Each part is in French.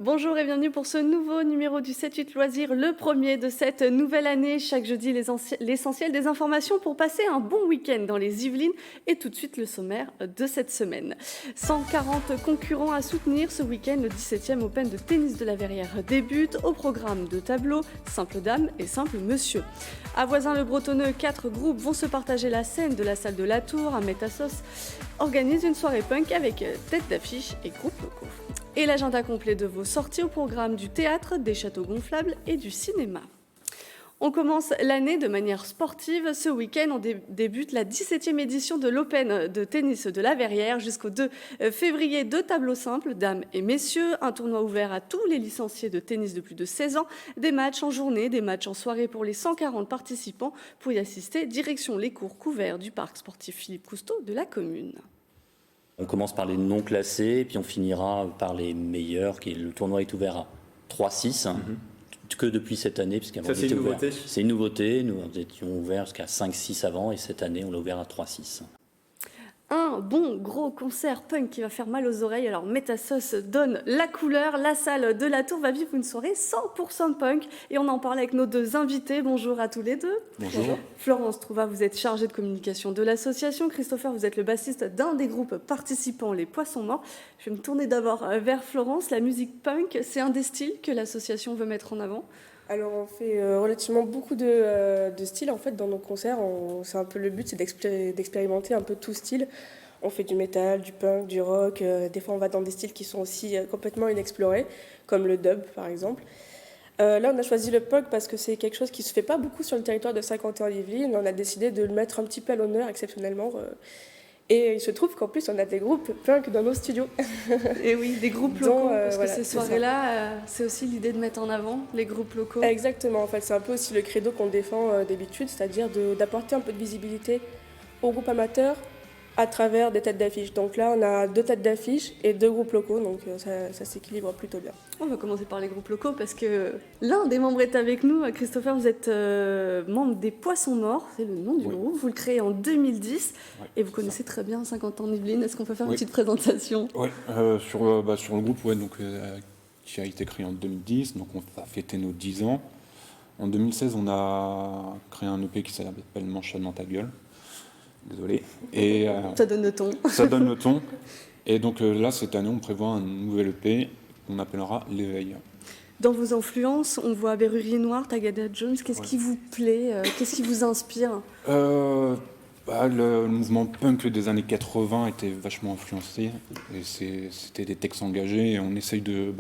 Bonjour et bienvenue pour ce nouveau numéro du 7-8 Loisirs, le premier de cette nouvelle année. Chaque jeudi, l'essentiel des informations pour passer un bon week-end dans les Yvelines. Et tout de suite, le sommaire de cette semaine. 140 concurrents à soutenir ce week-end. Le 17e Open de tennis de la Verrière débute. Au programme de tableaux, simple dame et simple monsieur. À Voisin-le-Bretonneux, 4 groupes vont se partager la scène de la salle de la Tour. Un Métassos organise une soirée punk avec tête d'affiche et groupes locaux. Et l'agenda complet de vos sorties au programme du théâtre, des châteaux gonflables et du cinéma. On commence l'année de manière sportive. Ce week-end, on débute la 17e édition de l'Open de tennis de la Verrière jusqu'au 2 février. 2 tableaux simples, dames et messieurs. Un tournoi ouvert à tous les licenciés de tennis de plus de 16 ans. Des matchs en journée, des matchs en soirée pour les 140 participants. Pour y assister, direction les cours couverts du parc sportif Philippe Cousteau de la commune. On commence par les non classés, et puis on finira par les meilleurs. Le tournoi est ouvert à 3-6, que depuis cette année. Ça, c'est une nouveauté. C'est une nouveauté. Nous étions ouverts jusqu'à 5-6 avant, et cette année, on l'a ouvert à 3-6. Un bon gros concert punk qui va faire mal aux oreilles. Alors Métassos donne la couleur. La salle de la Tour va vivre une soirée 100% punk. Et on en parle avec nos deux invités. Bonjour à tous les deux. Bonjour. Florence Trouva, vous êtes chargée de communication de l'association. Christopher, vous êtes le bassiste d'un des groupes participants, les Poissons Morts. Je vais me tourner d'abord vers Florence. La musique punk, c'est un des styles que l'association veut mettre en avant. Alors on fait relativement beaucoup de styles en fait dans nos concerts. C'est un peu le but, c'est d'expérimenter un peu tout style. On fait du métal, du punk, du rock. Des fois on va dans des styles qui sont aussi complètement inexplorés, comme le dub par exemple. Là on a choisi le punk parce que c'est quelque chose qui se fait pas beaucoup sur le territoire de Saint-Quentin-en-Yvelines. On a décidé de le mettre un petit peu à l'honneur exceptionnellement. Et il se trouve qu'en plus, on a des groupes punk dans nos studios. Et oui, des groupes locaux, parce voilà, que ces soirées-là, c'est aussi l'idée de mettre en avant les groupes locaux. Exactement, en fait, c'est un peu aussi le credo qu'on défend d'habitude, c'est-à-dire d'apporter un peu de visibilité aux groupes amateurs à travers des têtes d'affiche. Donc là, on a 2 têtes d'affiche et 2 groupes locaux, donc ça s'équilibre plutôt bien. On va commencer par les groupes locaux parce que l'un des membres est avec nous. Christopher, vous êtes membre des Poissons Morts, c'est le nom du groupe. Vous le créez en 2010 et vous connaissez très bien 50 ans d'Yvelines. Est-ce qu'on peut faire une petite présentation ? Oui, sur le groupe qui a été créé en 2010, donc on a fêté nos 10 ans. En 2016, on a créé un EP qui s'appelle Manche dans ta gueule. Désolé. Et, ça donne le ton. Ça donne le ton. Et donc là, cette année, on prévoit un nouvel EP qu'on appellera L'Éveil. Dans vos influences, on voit Berrurier Noir, Tagada Jones. Qu'est-ce qui vous plaît ? Qu'est-ce qui vous inspire ? Le mouvement punk des années 80 était vachement influencé. Et c'était des textes engagés. Et on essaye de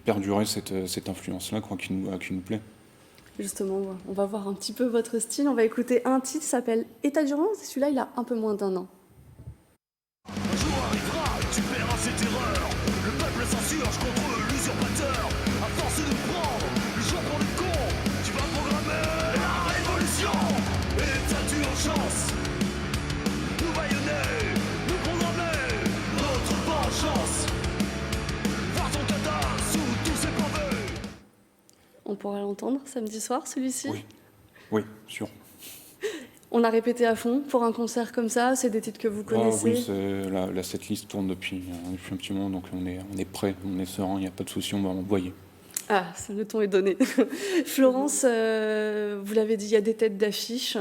perdurer cette influence-là, qui nous plaît. Justement, on va voir un petit peu votre style. On va écouter un titre qui s'appelle État d'urgence. Et celui-là, il a un peu moins d'1 an. Un jour arrivera, tu paieras ses terreurs. Le peuple s'insurge contre l'usurpateur. À force de prendre le jour pour le con, tu vas programmer la révolution. État d'urgence, nous baïonner, nous condamner, notre vengeance. Voir ton cadavre sous tous ces pavés. On pourra l'entendre samedi soir, celui-ci ? Oui, sûr. On a répété à fond pour un concert comme ça, c'est des titres que vous connaissez ? Oui, la setlist tourne depuis un petit moment, donc on est prêt, on est serein, il n'y a pas de souci, on va envoyer. Ah, le ton est donné. Florence, vous l'avez dit, il y a des têtes d'affiche.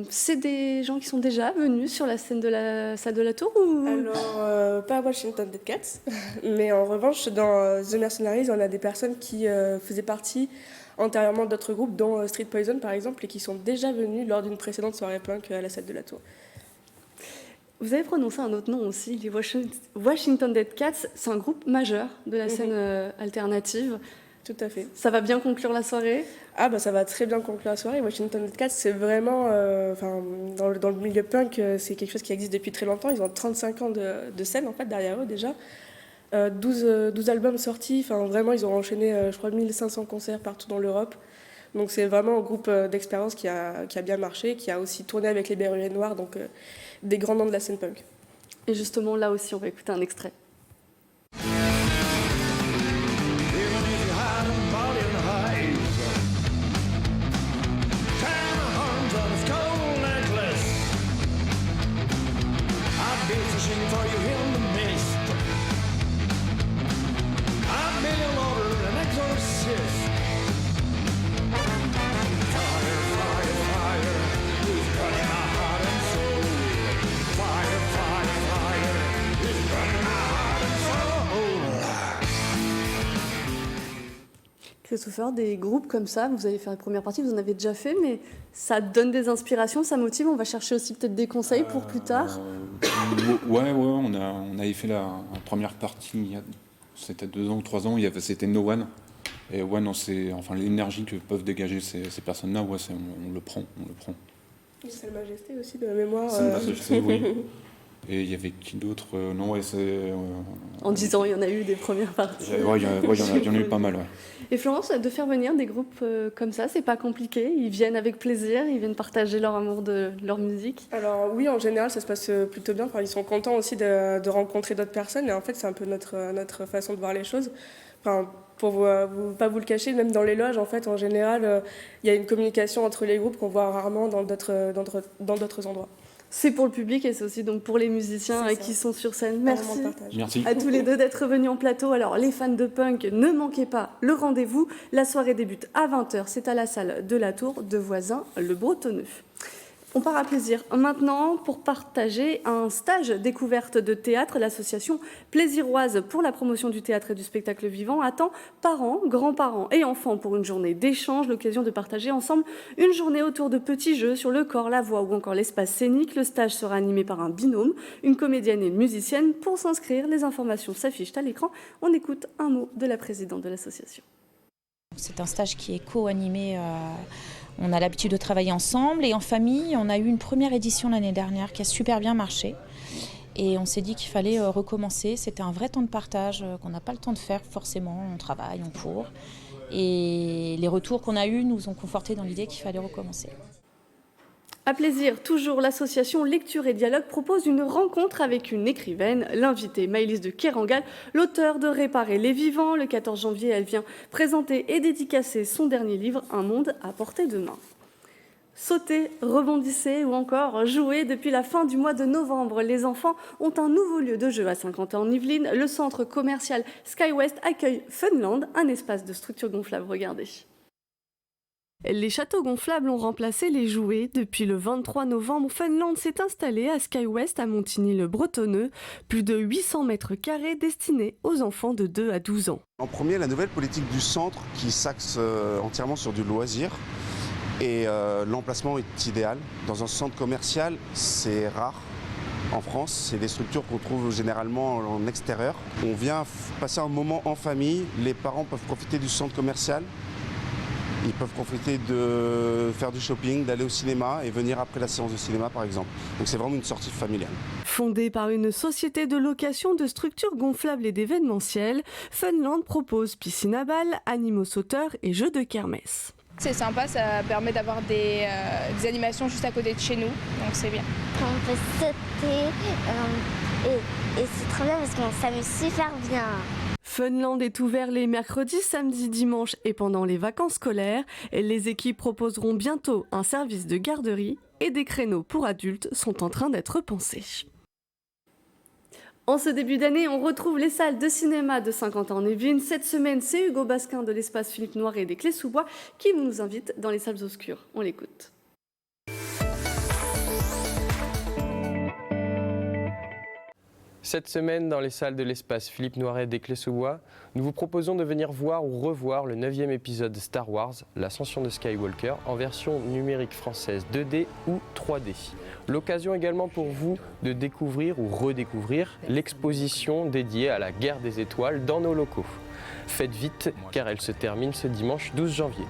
C'est des gens qui sont déjà venus sur la scène de la salle de la Tour ou... Alors, pas à Washington Dead Cats, mais en revanche, dans The Mercenaries, on a des personnes qui faisaient partie antérieurement d'autres groupes, dont Street Poison par exemple, et qui sont déjà venus lors d'une précédente soirée punk à la salle de la Tour. Vous avez prononcé un autre nom aussi, les Washington Dead Cats, c'est un groupe majeur de la scène alternative. Tout à fait. Ça va bien conclure la soirée ? Ah ça va très bien conclure la soirée. Washington Dead Cats, c'est vraiment, dans le milieu punk, c'est quelque chose qui existe depuis très longtemps. Ils ont 35 ans de scène en fait derrière eux déjà. 12 albums sortis, vraiment ils ont enchaîné je crois 1500 concerts partout dans l'Europe. Donc c'est vraiment un groupe d'expérience qui a bien marché, qui a aussi tourné avec les Berruriers Noirs, donc des grands noms de la scène punk. Et justement là aussi on va écouter un extrait. Christopher, des groupes comme ça, vous allez faire la première partie, vous en avez déjà fait, mais ça donne des inspirations, ça motive, on va chercher aussi peut-être des conseils pour plus tard. Ouais, on avait fait la première partie, c'était 2 ans ou 3 ans, c'était No One. Et ouais, non, l'énergie que peuvent dégager ces personnes-là, ouais, on le prend. C'est la Majesté aussi de la mémoire. C'est la Majesté, oui. Et il y avait qui d'autre Non, ouais, En 10 ans, il y en a eu des premières parties. Ouais, il y en a eu pas mal, ouais. Et Florence, de faire venir des groupes comme ça, c'est pas compliqué. Ils viennent avec plaisir, ils viennent partager leur amour de leur musique. Alors oui, en général, ça se passe plutôt bien. Enfin, ils sont contents aussi de rencontrer d'autres personnes. Et en fait, c'est un peu notre façon de voir les choses. Enfin, pour pas vous le cacher, même dans les loges, en fait, en général, il y a une communication entre les groupes qu'on voit rarement dans d'autres endroits. C'est pour le public et c'est aussi donc pour les musiciens qui sont sur scène. Merci à tous les deux d'être venus en plateau. Alors les fans de punk, ne manquez pas le rendez-vous. La soirée débute à 20h. C'est à la salle de la Tour de Voisins, le Bretonneux. On part à plaisir. Maintenant, pour partager un stage découverte de théâtre, l'association Plaisiroise pour la promotion du théâtre et du spectacle vivant attend parents, grands-parents et enfants pour une journée d'échange, l'occasion de partager ensemble une journée autour de petits jeux sur le corps, la voix ou encore l'espace scénique. Le stage sera animé par un binôme, une comédienne et une musicienne. Pour s'inscrire, les informations s'affichent à l'écran. On écoute un mot de la présidente de l'association. C'est un stage qui est co-animé. On a l'habitude de travailler ensemble et en famille. On a eu une première édition l'année dernière qui a super bien marché. Et on s'est dit qu'il fallait recommencer. C'était un vrai temps de partage qu'on n'a pas le temps de faire forcément. On travaille, on court. Et les retours qu'on a eus nous ont confortés dans l'idée qu'il fallait recommencer. À plaisir, toujours, l'association Lecture et Dialogue propose une rencontre avec une écrivaine, l'invitée Maëlys de Kerangal, l'auteure de Réparer les vivants. Le 14 janvier, elle vient présenter et dédicacer son dernier livre, Un monde à portée de main. Sauter, rebondissez ou encore jouer. Depuis la fin du mois de novembre, les enfants ont un nouveau lieu de jeu à Saint-Quentin-en-Yvelines. Le centre commercial SkyWest accueille Funland, un espace de structure gonflable. Regardez. Les châteaux gonflables ont remplacé les jouets. Depuis le 23 novembre, Funland s'est installé à SkyWest à Montigny-le-Bretonneux. Plus de 800 mètres carrés destinés aux enfants de 2 à 12 ans. En premier, la nouvelle politique du centre qui s'axe entièrement sur du loisir. Et l'emplacement est idéal. Dans un centre commercial, c'est rare. En France, c'est des structures qu'on trouve généralement en extérieur. On vient passer un moment en famille. Les parents peuvent profiter du centre commercial. Ils peuvent profiter de faire du shopping, d'aller au cinéma et venir après la séance de cinéma par exemple. Donc c'est vraiment une sortie familiale. Fondée par une société de location de structures gonflables et d'événementiel, Funland propose piscine à balles, animaux sauteurs et jeux de kermesse. C'est sympa, ça permet d'avoir des animations juste à côté de chez nous, donc c'est bien. On peut sauter et c'est trop bien parce qu'on s'amuse super bien. Funland est ouvert les mercredis, samedis, dimanches et pendant les vacances scolaires. Les équipes proposeront bientôt un service de garderie et des créneaux pour adultes sont en train d'être pensés. En ce début d'année, on retrouve les salles de cinéma de Saint-Quentin-en-Yvelines. Cette semaine, c'est Hugo Basquin de l'espace Philippe Noiret et des Clés-sous-Bois qui nous invite dans les salles obscures. On l'écoute. Cette semaine, dans les salles de l'espace Philippe Noiret des Clés-sous-Bois, nous vous proposons de venir voir ou revoir le 9e épisode de Star Wars, l'ascension de Skywalker, en version numérique française 2D ou 3D. L'occasion également pour vous de découvrir ou redécouvrir l'exposition dédiée à la guerre des étoiles dans nos locaux. Faites vite car elle se termine ce dimanche 12 janvier.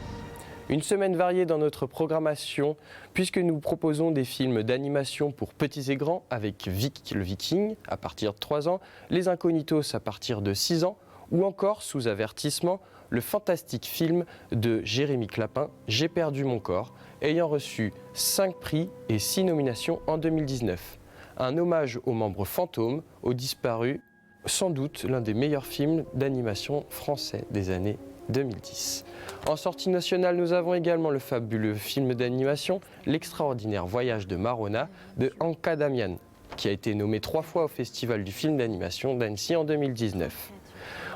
Une semaine variée dans notre programmation puisque nous proposons des films d'animation pour petits et grands avec Vic le Viking à partir de 3 ans, Les Incognitos à partir de 6 ans ou encore, sous avertissement, le fantastique film de Jérémy Clapin, J'ai perdu mon corps, ayant reçu 5 prix et 6 nominations en 2019. Un hommage aux membres fantômes, aux disparus, sans doute l'un des meilleurs films d'animation français des années 2010. En sortie nationale, nous avons également le fabuleux film d'animation L'extraordinaire voyage de Marona de Anka Damian, qui a été nommé 3 fois au Festival du film d'animation d'Annecy en 2019.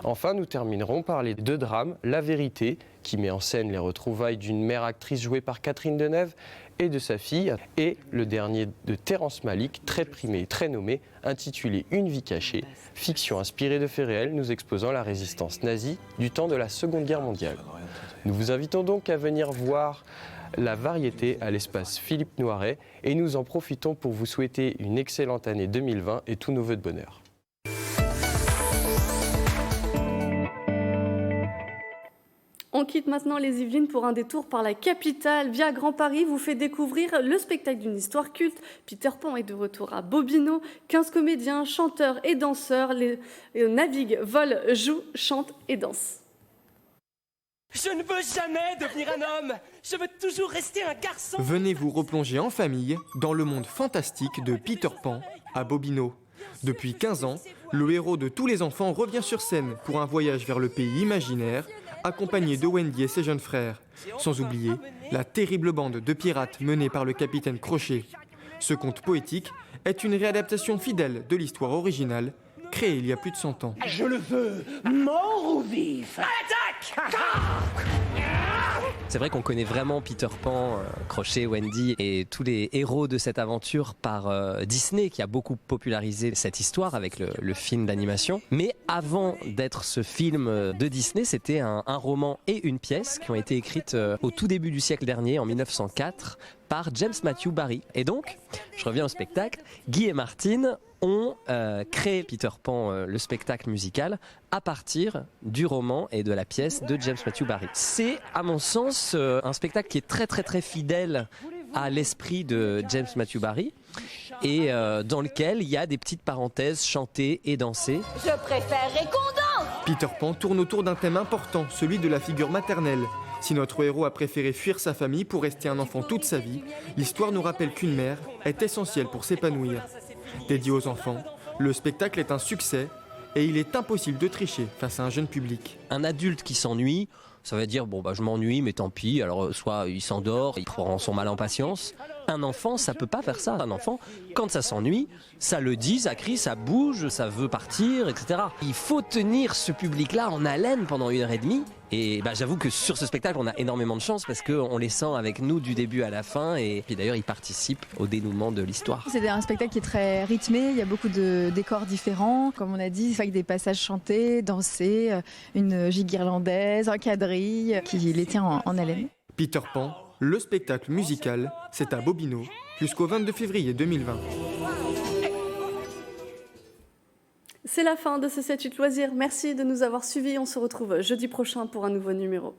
Enfin, nous terminerons par les 2 drames La Vérité, qui met en scène les retrouvailles d'une mère actrice jouée par Catherine Deneuve et de sa fille, et le dernier de Terrence Malick, très primé et très nommé, intitulé Une vie cachée, fiction inspirée de faits réels nous exposant la résistance nazie du temps de la Seconde Guerre mondiale. Nous vous invitons donc à venir voir la variété à l'espace Philippe Noiret et nous en profitons pour vous souhaiter une excellente année 2020 et tous nos vœux de bonheur. On quitte maintenant les Yvelines pour un détour par la capitale. Via Grand Paris vous fait découvrir le spectacle d'une histoire culte. Peter Pan est de retour à Bobino. 15 comédiens, chanteurs et danseurs naviguent, volent, jouent, chantent et dansent. Je ne veux jamais devenir un homme. Je veux toujours rester un garçon. Venez vous replonger en famille dans le monde fantastique de Peter Pan à Bobino. Depuis 15 ans, le héros de tous les enfants revient sur scène pour un voyage vers le pays imaginaire, accompagné de Wendy et ses jeunes frères, sans oublier la terrible bande de pirates menée par le capitaine Crochet. Ce conte poétique est une réadaptation fidèle de l'histoire originale, créée il y a plus de 100 ans. Je le veux, mort ou vif. Attaque! C'est vrai qu'on connaît vraiment Peter Pan, Crochet, Wendy et tous les héros de cette aventure par Disney qui a beaucoup popularisé cette histoire avec le film d'animation. Mais avant d'être ce film de Disney, c'était un roman et une pièce qui ont été écrites au tout début du siècle dernier, en 1904, par James Matthew Barrie. Et donc, je reviens au spectacle, Guy et Martine ont créé Peter Pan, le spectacle musical, à partir du roman et de la pièce de James Matthew Barrie. C'est, à mon sens, un spectacle qui est très très très fidèle à l'esprit de James Matthew Barrie et dans lequel il y a des petites parenthèses chantées et dansées. Je préférerais qu'on danse. Peter Pan tourne autour d'un thème important, celui de la figure maternelle. Si notre héros a préféré fuir sa famille pour rester un enfant toute sa vie, l'histoire nous rappelle qu'une mère est essentielle pour s'épanouir. Dédié aux enfants, le spectacle est un succès et il est impossible de tricher face à un jeune public. Un adulte qui s'ennuie, ça veut dire je m'ennuie mais tant pis, alors soit il s'endort, il prend son mal en patience. Un enfant, ça peut pas faire ça. Un enfant, quand ça s'ennuie, ça le dit, ça crie, ça bouge, ça veut partir, etc. Il faut tenir ce public-là en haleine pendant 1h30. Et j'avoue que sur ce spectacle, on a énormément de chance parce qu'on les sent avec nous du début à la fin. Et puis d'ailleurs, ils participent au dénouement de l'histoire. C'est un spectacle qui est très rythmé, il y a beaucoup de décors différents. Comme on a dit, c'est avec des passages chantés, dansés, une gigue irlandaise, un quadrille qui les tient en haleine. Peter Pan, le spectacle musical, c'est à Bobino jusqu'au 22 février 2020. C'est la fin de ce 7-8 loisirs. Merci de nous avoir suivis. On se retrouve jeudi prochain pour un nouveau numéro.